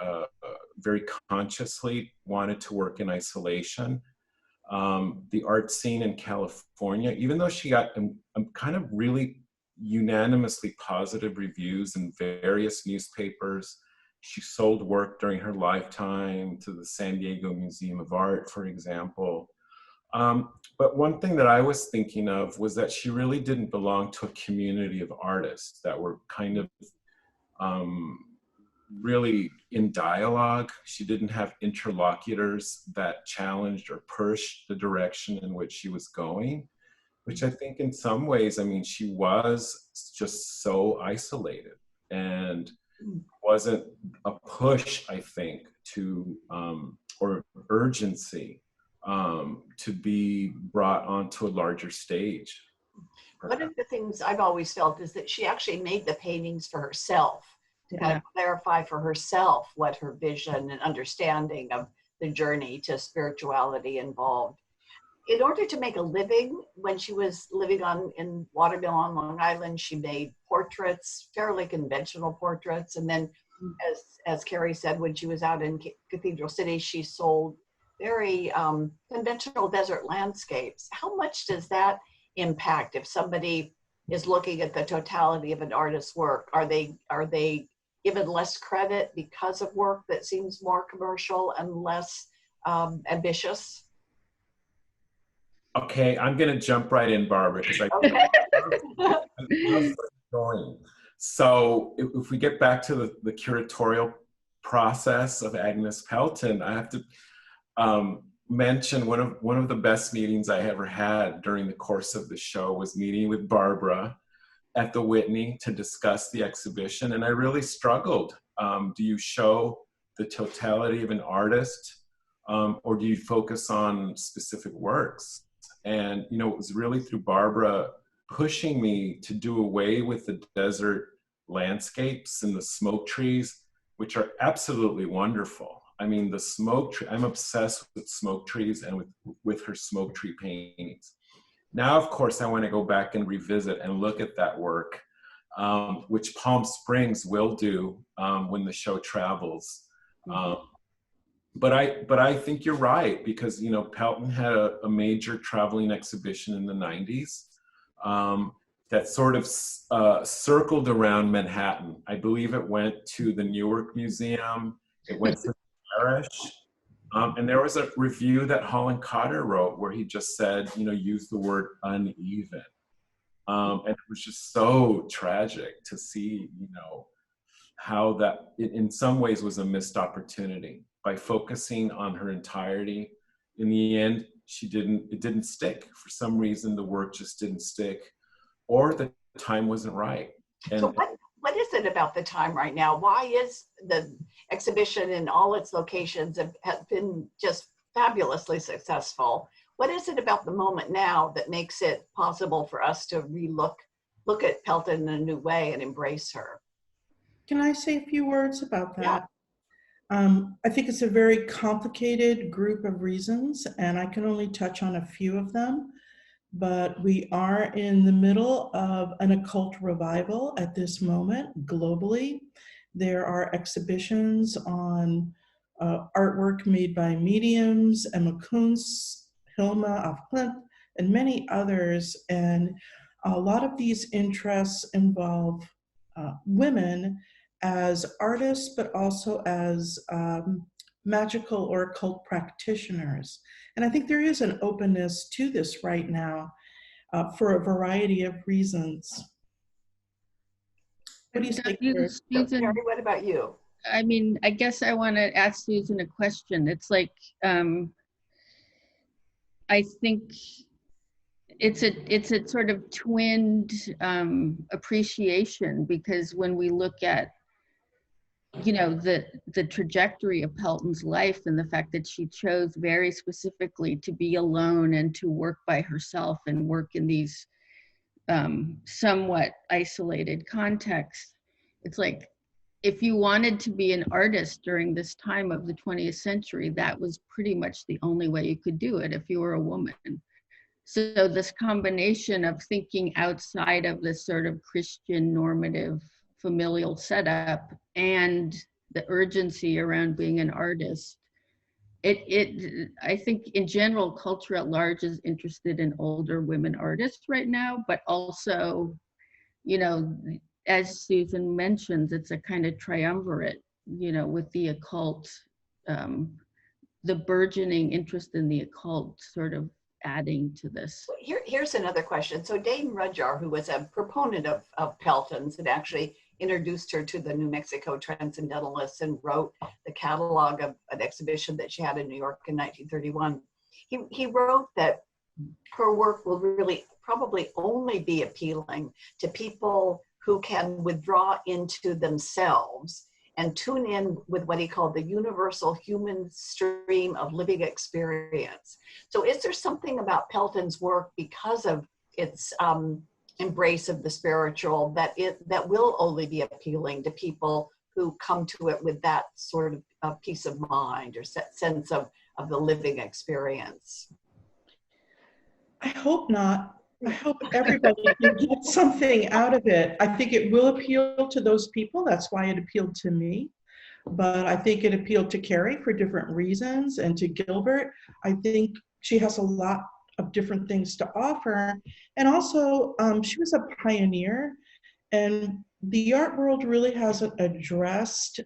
very consciously wanted to work in isolation. The art scene in California, even though she got kind of really unanimously positive reviews in various newspapers, she sold work during her lifetime to the San Diego Museum of Art, for example. But one thing that I was thinking of was that she really didn't belong to a community of artists that were kind of really in dialogue. She didn't have interlocutors that challenged or pushed the direction in which she was going, which I think in some ways, I mean, she was just so isolated, and wasn't a push, I think, to, or urgency to be brought onto a larger stage. One of the things I've always felt is that she actually made the paintings for herself, to kind of clarify for herself what her vision and understanding of the journey to spirituality involved. In order to make a living, when she was living in Watermill on Long Island, she made portraits, fairly conventional portraits. And then, as Carrie said, when she was out in Cathedral City, she sold very conventional desert landscapes. How much does that impact if somebody is looking at the totality of an artist's work? Are they given less credit because of work that seems more commercial and less ambitious? Okay, I'm going to jump right in, Barbara, because I love going. So if we get back to the curatorial process of Agnes Pelton, I have to mention one of the best meetings I ever had during the course of the show was meeting with Barbara at the Whitney to discuss the exhibition. And I really struggled. Do you show the totality of an artist, or do you focus on specific works? And, it was really through Barbara pushing me to do away with the desert landscapes and the smoke trees, which are absolutely wonderful. I mean, the smoke tree, I'm obsessed with smoke trees and with her smoke tree paintings. Now, of course, I want to go back and revisit and look at that work, which Palm Springs will do when the show travels. But I think you're right, because, Pelton had a major traveling exhibition in the 90s that sort of circled around Manhattan. I believe it went to the Newark Museum, it went to the Parish, and there was a review that Holland Cotter wrote where he just said, use the word uneven. And it was just so tragic to see, how that in some ways was a missed opportunity. By focusing on her entirety, in the end, it didn't stick. For some reason, the work just didn't stick, or the time wasn't right. And So what is it about the time right now? Why is the exhibition in all its locations have been just fabulously successful? What is it about the moment now that makes it possible for us to look at Pelton in a new way and embrace her? Can I say a few words about that? Yeah. I think it's a very complicated group of reasons, and I can only touch on a few of them. But we are in the middle of an occult revival at this moment globally. There are exhibitions on artwork made by mediums, Emma Coons, Hilma af Klint, and many others. And a lot of these interests involve women as artists, but also as magical or occult practitioners. And I think there is an openness to this right now for a variety of reasons. What do you think? Susan, Carrie, what about you? I mean, I guess I want to ask Susan a question. It's like, I think it's a sort of twinned appreciation, because when we look at, you know, the trajectory of Pelton's life and the fact that she chose very specifically to be alone and to work by herself and work in these somewhat isolated contexts, it's like, if you wanted to be an artist during this time of the 20th century, that was pretty much the only way you could do it if you were a woman. So this combination of thinking outside of this sort of Christian normative familial setup and the urgency around being an artist, I think in general, culture at large is interested in older women artists right now, but also, you know, as Susan mentions, it's a kind of triumvirate, you know, with the occult, the burgeoning interest in the occult sort of adding to this. Here's another question. So Dame Rudyard, who was a proponent of Pelton's and actually introduced her to the New Mexico Transcendentalists and wrote the catalog of an exhibition that she had in New York in 1931. He wrote that her work will really probably only be appealing to people who can withdraw into themselves and tune in with what he called the universal human stream of living experience. So is there something about Pelton's work, because of its embrace of the spiritual, that will only be appealing to people who come to it with that sort of peace of mind or sense of the living experience? I hope not. I hope everybody can get something out of it. I think it will appeal to those people. That's why it appealed to me. But I think it appealed to Carrie for different reasons, and to Gilbert. I think she has a lot of different things to offer. And also, she was a pioneer, and the art world really hasn't addressed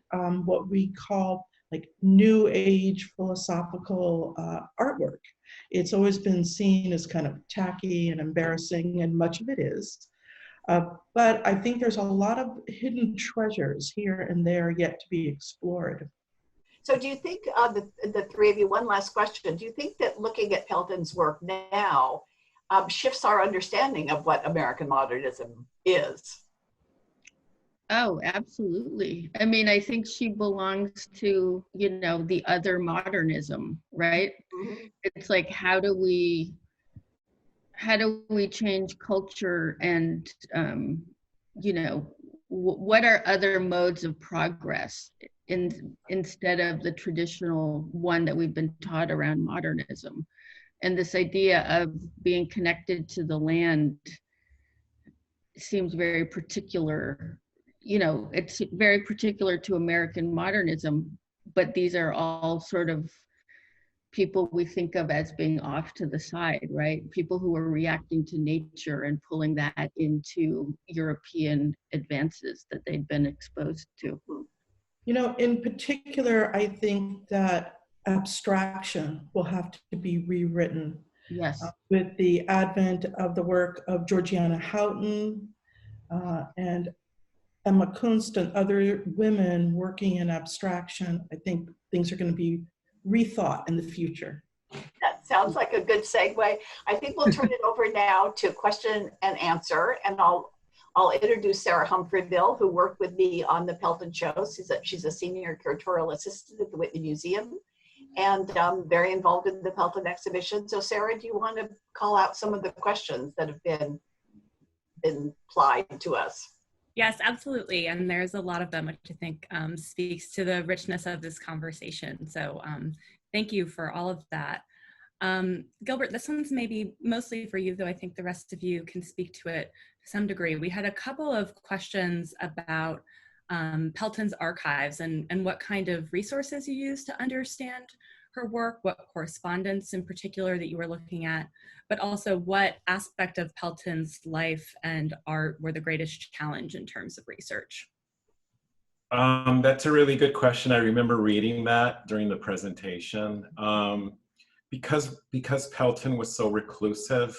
what we call like new age philosophical artwork. It's always been seen as kind of tacky and embarrassing, and much of it is. But I think there's a lot of hidden treasures here and there yet to be explored. So do you think, the three of you, one last question, do you think that looking at Pelton's work now shifts our understanding of what American modernism is? Oh, absolutely. I mean, I think she belongs to, you know, the other modernism, right? Mm-hmm. It's like, how do we change culture, and, you know, what are other modes of progress instead of the traditional one that we've been taught around modernism? And this idea of being connected to the land seems very particular. You know, it's very particular to American modernism, but these are all sort of people we think of as being off to the side, right? People who are reacting to nature and pulling that into European advances that they'd been exposed to. You know, in particular, I think that abstraction will have to be rewritten. Yes. With the advent of the work of Georgiana Houghton and Emma Coons and other women working in abstraction, I think things are going to be rethought in the future. That sounds like a good segue. I think we'll turn it over now to question and answer, and I'll I'll introduce Sarah Humphreyville, who worked with me on the Pelton show. She's a senior curatorial assistant at the Whitney Museum and very involved in the Pelton exhibition. So Sarah, do you want to call out some of the questions that have been applied to us? Yes, absolutely. And there's a lot of them, which I think speaks to the richness of this conversation. So thank you for all of that. Gilbert, this one's maybe mostly for you, though I think the rest of you can speak to it to some degree. We had a couple of questions about Pelton's archives and what kind of resources you use to understand her work, what correspondence in particular that you were looking at, but also what aspect of Pelton's life and art were the greatest challenge in terms of research? That's a really good question. I remember reading that during the presentation. Because Pelton was so reclusive,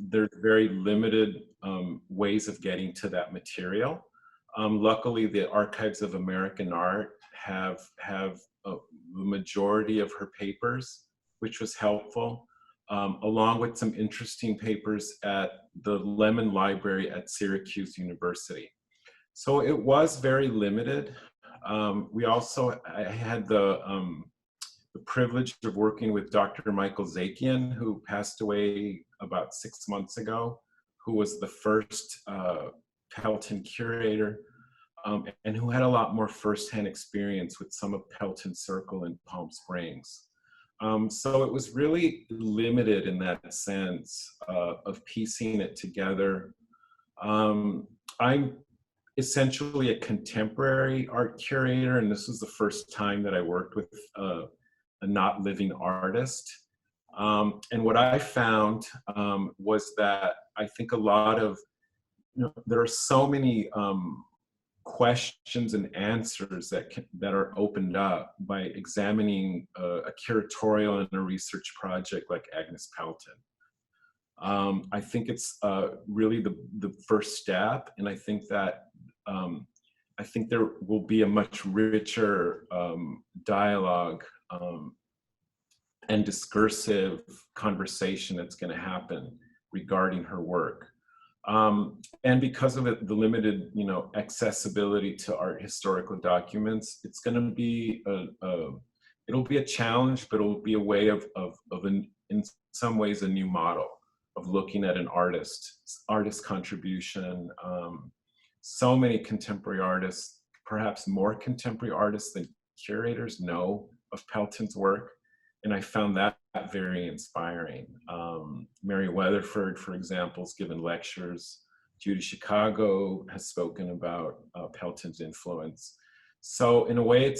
there's very limited ways of getting to that material. Luckily, the Archives of American Art have the majority of her papers, which was helpful, along with some interesting papers at the Lemon Library at Syracuse University. So it was very limited. I had the privilege of working with Dr. Michael Zakian, who passed away about 6 months ago, who was the first Pelton curator, and who had a lot more firsthand experience with some of Pelton's circle in Palm Springs. So it was really limited in that sense of piecing it together. I'm essentially a contemporary art curator, and this was the first time that I worked with a not living artist. And what I found was that I think a lot of, there are so many questions and answers that are opened up by examining a curatorial and a research project like Agnes Pelton. I think it's really the first step, and I think that there will be a much richer dialogue and discursive conversation that's going to happen regarding her work. And because of the limited, accessibility to art historical documents, it's going to be it'll be a challenge, but it'll be a way of in some ways a new model of looking at an artist contribution. So many contemporary artists, perhaps more contemporary artists than curators, know of Pelton's work, and I found that very inspiring. Mary Weatherford, for example, has given lectures. Judy Chicago has spoken about Pelton's influence. So in a way,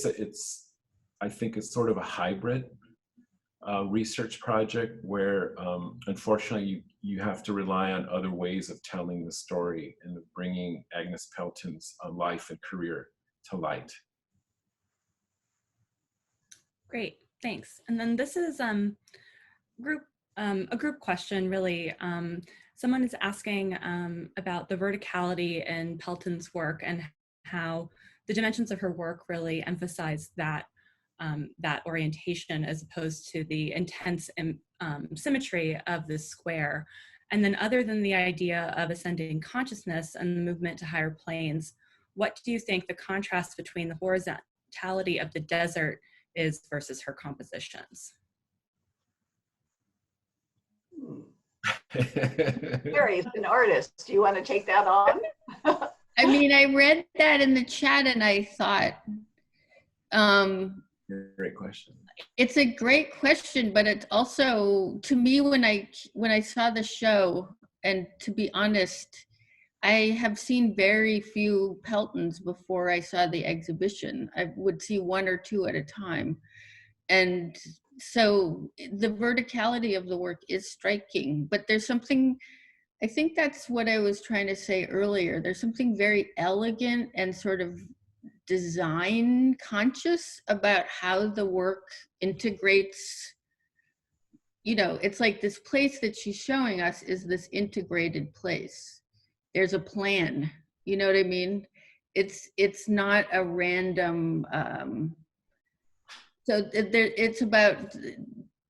I think it's sort of a hybrid research project where, unfortunately, you have to rely on other ways of telling the story and of bringing Agnes Pelton's life and career to light. Great, thanks. And then this is a group question, really. Someone is asking about the verticality in Pelton's work and how the dimensions of her work really emphasize that orientation as opposed to the intense symmetry of the square. And then other than the idea of ascending consciousness and the movement to higher planes, what do you think the contrast between the horizontality of the desert is versus her compositions? Carrie is an artist. Do you want to take that on? I mean, I read that in the chat and I thought, Great question. it's a great question, but it's also, to me, when I saw the show, and to be honest, I have seen very few Peltons before I saw the exhibition. I would see one or two at a time. And so the verticality of the work is striking, but there's something, I think that's what I was trying to say earlier. There's something very elegant and sort of design conscious about how the work integrates. It's like this place that she's showing us is this integrated place. There's a plan, you know what I mean? It's not a random, so it's about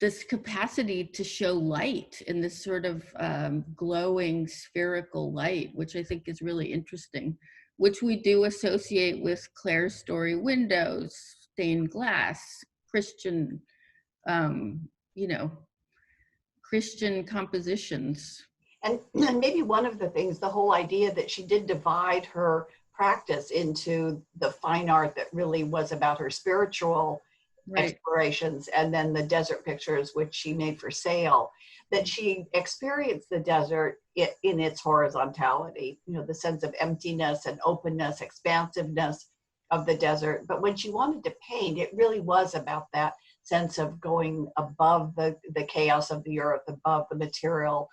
this capacity to show light in this sort of glowing spherical light, which I think is really interesting, which we do associate with Claire's story windows, stained glass, Christian, you know, Christian compositions. And maybe one of the things, the whole idea that she did divide her practice into the fine art that really was about her spiritual explorations, and then the desert pictures, which she made for sale, that she experienced the desert in its horizontality, you know, the sense of emptiness and openness, expansiveness of the desert. But when she wanted to paint, it really was about that sense of going above the chaos of the earth, above the material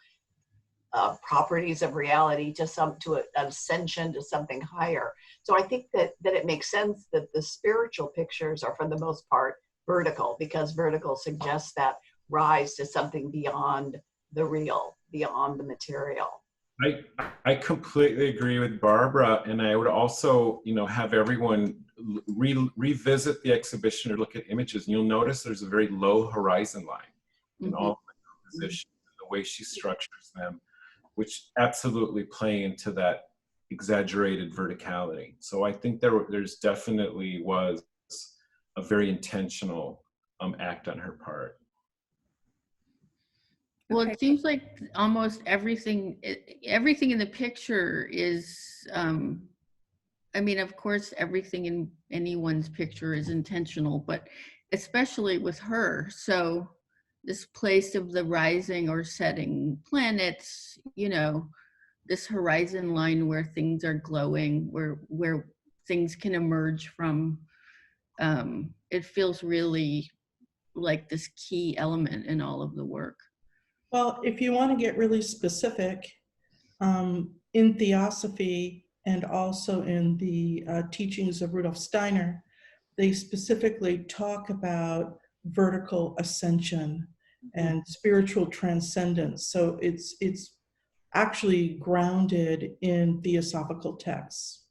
properties of reality, to an ascension to something higher. So I think that it makes sense that the spiritual pictures are, for the most part, vertical, because vertical suggests that rise to something beyond the real, beyond the material. I completely agree with Barbara, and I would also, you know, have everyone revisit the exhibition or look at images, and you'll notice there's a very low horizon line in all of the compositions, the way she structures them, which absolutely play into that exaggerated verticality. So I think there's definitely was a very intentional act on her part. Well, it seems like almost everything in the picture is, I mean, of course, everything in anyone's picture is intentional, but especially with her. So this place of the rising or setting planets, you know, this horizon line where things are glowing, where things can emerge from, it feels really like this key element in all of the work. Well, if you want to get really specific, in Theosophy and also in the teachings of Rudolf Steiner, they specifically talk about vertical ascension and spiritual transcendence. So it's actually grounded in theosophical texts.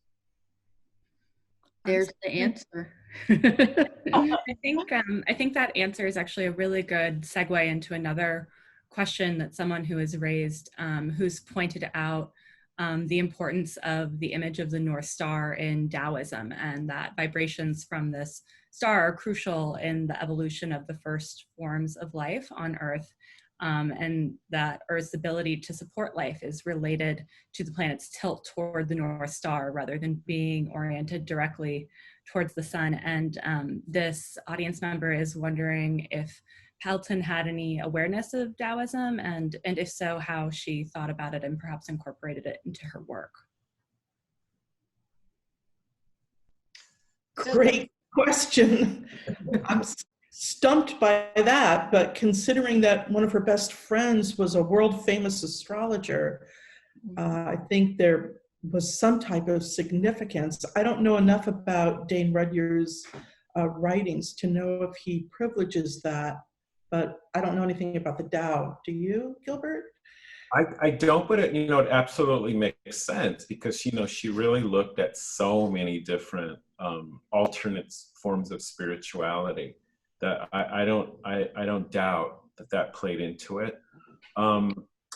There's the answer. I think that answer is actually a really good segue into another question that someone who has raised, who's pointed out the importance of the image of the North Star in Taoism, and that vibrations from this star are crucial in the evolution of the first forms of life on Earth, and that Earth's ability to support life is related to the planet's tilt toward the North Star rather than being oriented directly towards the sun. And this audience member is wondering if Pelton had any awareness of Taoism, and if so, how she thought about it and perhaps incorporated it into her work. Great question. I'm stumped by that, but considering that one of her best friends was a world famous astrologer, I think there was some type of significance. I don't know enough about Dane Rudyard's writings to know if he privileges that, but I don't know anything about the Tao. Do you, Gilbert? I don't, but it, you know, it absolutely makes sense, because, you know, she really looked at so many different alternate forms of spirituality that I don't doubt that played into it.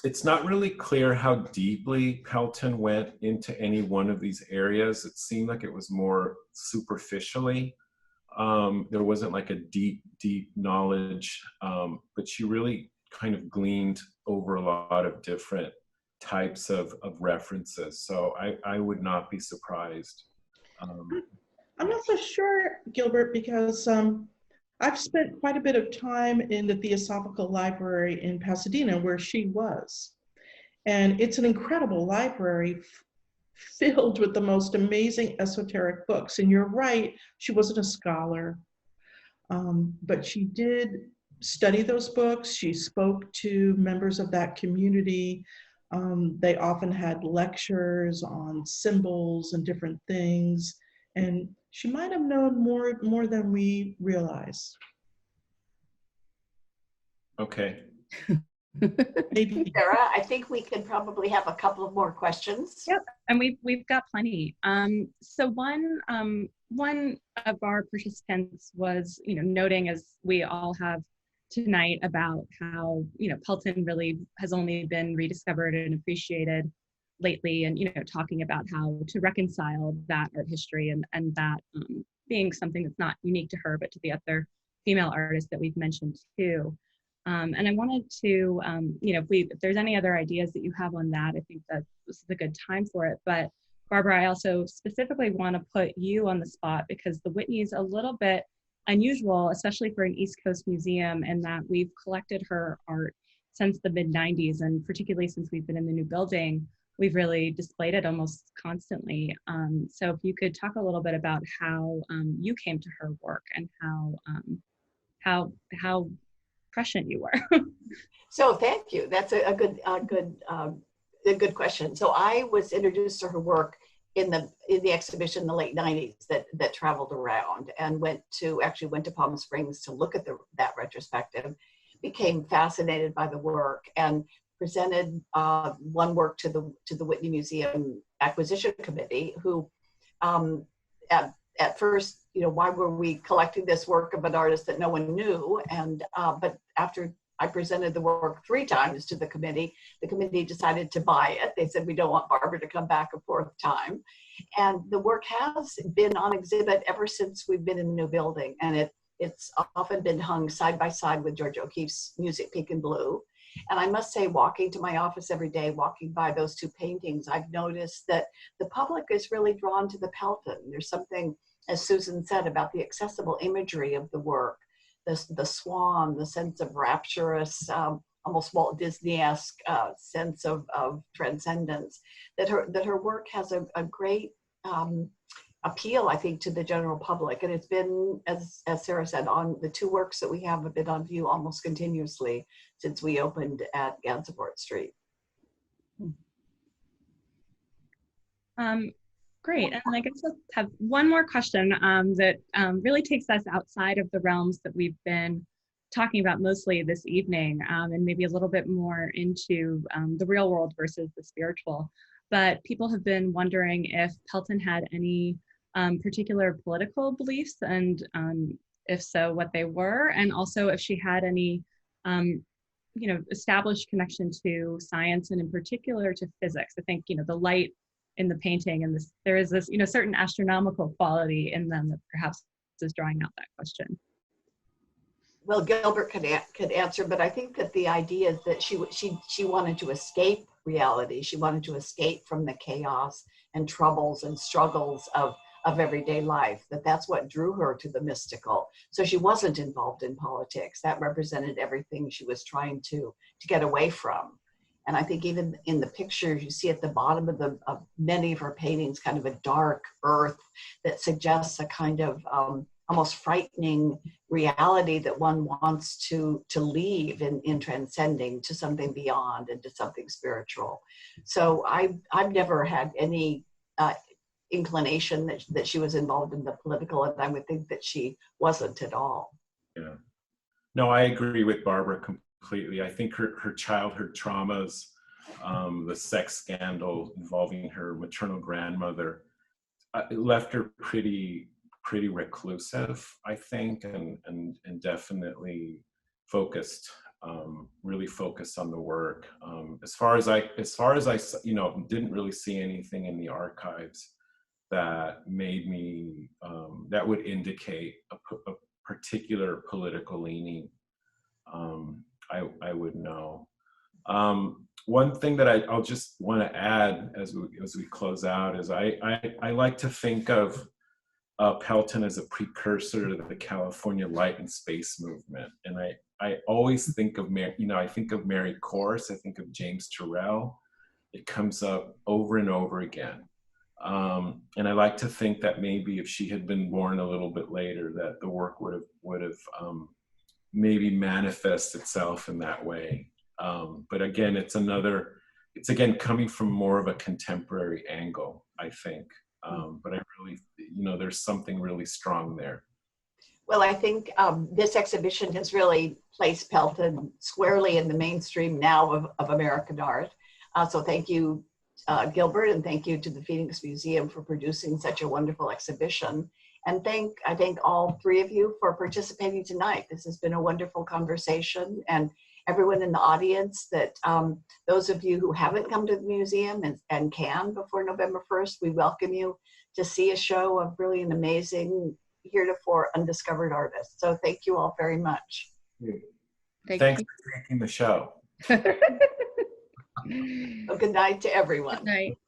It's not really clear how deeply Pelton went into any one of these areas. It seemed like it was more superficially. There wasn't like a deep knowledge, but she really kind of gleaned over a lot of different types of references. So I would not be surprised. I'm not so sure, Gilbert, because I've spent quite a bit of time in the Theosophical Library in Pasadena, where she was. And it's an incredible library filled with the most amazing esoteric books. And you're right, she wasn't a scholar, but she did study those books. She spoke to members of that community. They often had lectures on symbols and different things. And she might have known more than we realize. Okay. Maybe. Sarah, I think we can probably have a couple of more questions. Yep, and we've got plenty. So one of our participants was, you know, noting, as we all have tonight about how, Pelton really has only been rediscovered and appreciated lately, and, talking about how to reconcile that art history and that being something that's not unique to her, but to the other female artists that we've mentioned too. And I wanted to, if there's any other ideas that you have on that, I think that this is a good time for it. But Barbara, I also specifically want to put you on the spot because the Whitney's a little bit unusual, especially for an East Coast museum, in that we've collected her art since the mid-90s, and particularly since we've been in the new building, we've really displayed it almost constantly. So if you could talk a little bit about how you came to her work and how prescient you were. So thank you. That's a good question. So I was introduced to her work in the exhibition in the late 90s that traveled around, and went to Palm Springs to look at that retrospective, became fascinated by the work, and presented one work to the Whitney Museum Acquisition Committee, who at first, why were we collecting this work of an artist that no one knew? And but after I presented the work 3 times to the committee decided to buy it. They said, we don't want Barbara to come back a 4th time. And the work has been on exhibit ever since we've been in the new building. And it's often been hung side by side with George O'Keeffe's Music, Pink and Blue. And I must say, walking to my office every day, walking by those 2 paintings, I've noticed that the public is really drawn to the Pelton. There's something, as Susan said, about the accessible imagery of the work. The swan, the sense of rapturous, almost Walt Disney-esque sense of transcendence, that her work has a great appeal, I think, to the general public. And it's been, as Sarah said, on the 2 works that we have been on view almost continuously since we opened at Gansevoort Street. Great, and I guess I'll have one more question that really takes us outside of the realms that we've been talking about mostly this evening, and maybe a little bit more into the real world versus the spiritual. But people have been wondering if Pelton had any particular political beliefs, and if so, what they were, and also if she had any established connection to science, and in particular to physics. I think, the light in the painting, and there is this, certain astronomical quality in them that perhaps is drawing out that question. Well, Gilbert could answer, but I think that the idea is that she wanted to escape reality. She wanted to escape from the chaos and troubles and struggles of everyday life, that's what drew her to the mystical. So she wasn't involved in politics. That represented everything she was trying to get away from. And I think even in the pictures, you see at the bottom of many of her paintings, kind of a dark earth that suggests a kind of almost frightening reality that one wants to leave in transcending to something beyond and to something spiritual. So I've never had any inclination that she was involved in the political, and I would think that she wasn't at all. Yeah. No, I agree with Barbara completely. I think her childhood traumas, the sex scandal involving her maternal grandmother, it left her pretty reclusive, I think, and definitely focused, really focused on the work. As far as I, didn't really see anything in the archives that made me, that would indicate a particular political leaning. I would know. One thing that I'll just want to add as we close out is I like to think of Pelton as a precursor to the California light and space movement, and I always think of I think of Mary Corse, I think of James Turrell. It comes up over and over again. And I like to think that maybe if she had been born a little bit later, that the work would have maybe manifest itself in that way. But again, it's again coming from more of a contemporary angle, I think. But I really, there's something really strong there. Well, I think this exhibition has really placed Pelton squarely in the mainstream now of American art. So thank you, Gilbert, and thank you to the Phoenix Museum for producing such a wonderful exhibition. And I thank all three of you for participating tonight. This has been a wonderful conversation, and everyone in the audience, that those of you who haven't come to the museum and can before November 1st, we welcome you to see a show of really an amazing, heretofore undiscovered artist. So thank you all very much. Thanks for taking the show. Well, good night to everyone. Good night.